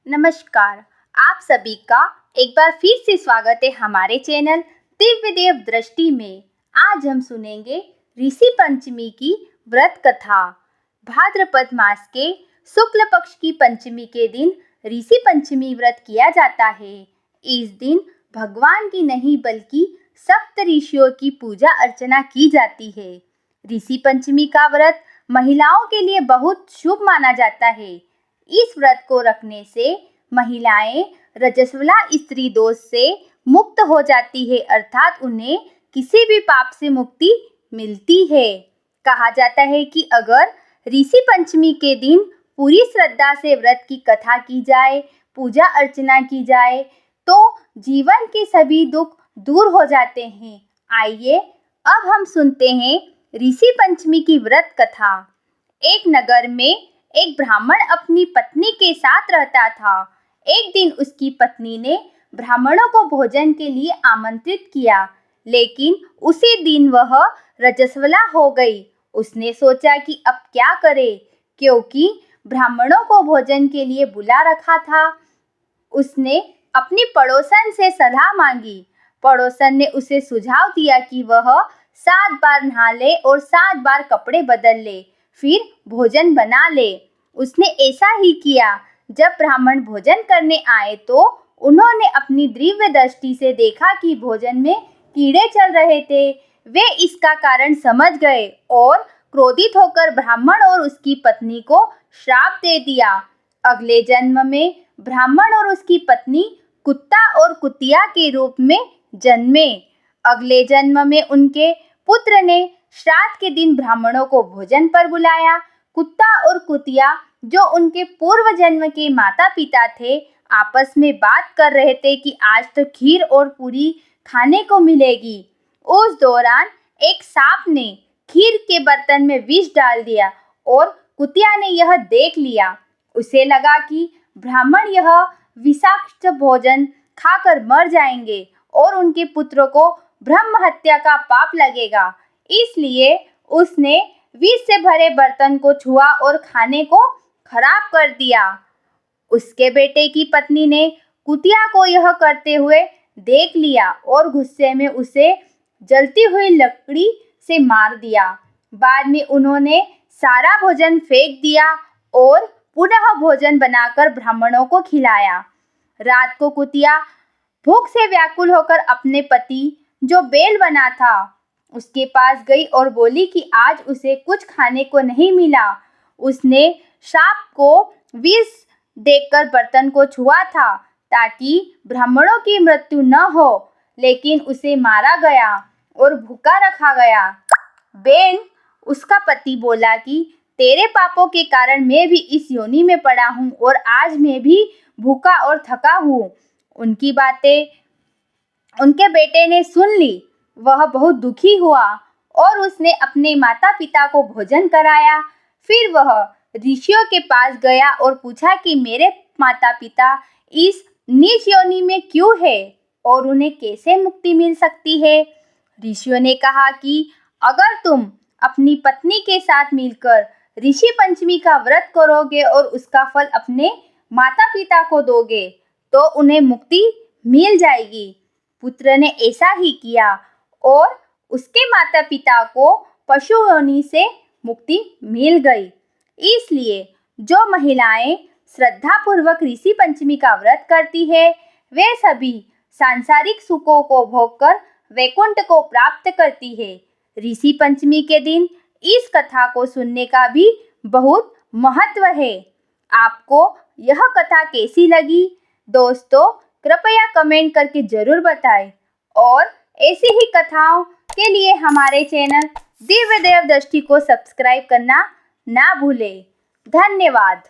नमस्कार। आप सभी का एक बार फिर से स्वागत है हमारे चैनल दिव्य देव दृष्टि में। आज हम सुनेंगे ऋषि पंचमी की व्रत कथा। भाद्रपद मास के शुक्ल पक्ष की पंचमी के दिन ऋषि पंचमी व्रत किया जाता है। इस दिन भगवान की नहीं बल्कि सप्त ऋषियों की पूजा अर्चना की जाती है। ऋषि पंचमी का व्रत महिलाओं के लिए बहुत शुभ माना जाता है। इस व्रत को रखने से महिलाएं रजस्वला स्त्री दोष से मुक्त हो जाती है, अर्थात उन्हें किसी भी पाप से मुक्ति मिलती है। कहा जाता है कि अगर ऋषि पंचमी के दिन पूरी श्रद्धा से व्रत की कथा की जाए, पूजा अर्चना की जाए, तो जीवन के सभी दुख दूर हो जाते हैं। आइए अब हम सुनते हैं ऋषि पंचमी की व्रत कथा। एक नगर में एक ब्राह्मण अपनी पत्नी के साथ रहता था। एक दिन उसकी पत्नी ने ब्राह्मणों को भोजन के लिए आमंत्रित किया, लेकिन उसी दिन वह रजस्वला हो गई। उसने सोचा कि अब क्या करे, क्योंकि ब्राह्मणों को भोजन के लिए बुला रखा था। उसने अपनी पड़ोसन से सलाह मांगी। पड़ोसन ने उसे सुझाव दिया कि वह 7 बार नहा ले और 7 बार कपड़े बदल ले, फिर भोजन बना ले। उसने ऐसा ही किया। जब ब्राह्मण भोजन करने आए तो उन्होंने अपनी दिव्य दृष्टि से देखा कि भोजन में कीड़े चल रहे थे। वे इसका कारण समझ गए और क्रोधित होकर ब्राह्मण और उसकी पत्नी को श्राप दे दिया। अगले जन्म में ब्राह्मण और उसकी पत्नी कुत्ता और कुतिया के रूप में जन्मे। अगले जन्म में उनके पुत्र ने श्राद्ध के दिन ब्राह्मणों को भोजन पर बुलाया। कुत्ता और कुतिया, जो उनके पूर्व जन्म के माता पिता थे, आपस में बात कर रहे थे कि आज तो खीर और पूरी खाने को मिलेगी। उस दौरान एक सांप ने खीर के बर्तन में विष डाल दिया और कुतिया ने यह देख लिया। उसे लगा कि ब्राह्मण यह विषाक्त भोजन खाकर मर जाएंगे और उनके पुत्रों को ब्रह्म हत्या का पाप लगेगा। इसलिए उसने विष से भरे बर्तन को छुआ और खाने को खराब कर दिया। उसके बेटे की पत्नी ने कुतिया को यह करते हुए देख लिया और गुस्से में उसे जलती हुई लकड़ी से मार दिया। बाद में उन्होंने सारा भोजन फेंक दिया और पुनः भोजन बनाकर ब्राह्मणों को खिलाया। रात को कुतिया भूख से व्याकुल होकर अपने पति, जो बैल बना था, उसके पास गई और बोली कि आज उसे कुछ खाने को नहीं मिला। उसने सांप को विष देकर बर्तन को छुआ था ताकि ब्राह्मणों की मृत्यु न हो, लेकिन उसे मारा गया और भूखा रखा गया। बेन, उसका पति, बोला कि तेरे पापों के कारण मैं भी इस योनि में पड़ा हूँ और आज मैं भी भूखा और थका हूँ। उनकी बातें उनके बेटे ने सुन ली। वह बहुत दुखी हुआ और उसने अपने माता पिता को भोजन कराया। फिर वह ऋषियों के पास गया और पूछा कि मेरे माता पिता इस नीच योनि में क्यों है और उन्हें कैसे मुक्ति मिल सकती है। ऋषियों ने कहा कि अगर तुम अपनी पत्नी के साथ मिलकर ऋषि पंचमी का व्रत करोगे और उसका फल अपने माता पिता को दोगे तो उन्हें मुक्ति मिल जाएगी। पुत्र ने ऐसा ही किया और उसके माता पिता को पशु योनि से मुक्ति मिल गई। इसलिए जो महिलाएं श्रद्धापूर्वक ऋषि पंचमी का व्रत करती है, वे सभी सांसारिक सुखों को भोगकर वैकुंठ को प्राप्त करती है। ऋषि पंचमी के दिन इस कथा को सुनने का भी बहुत महत्व है। आपको यह कथा कैसी लगी? दोस्तों, कृपया कमेंट करके जरूर बताएं और ऐसी ही कथाओं के लिए हमारे चैनल दिव्य देव दृष्टि को सब्सक्राइब करना ना भूलें। धन्यवाद।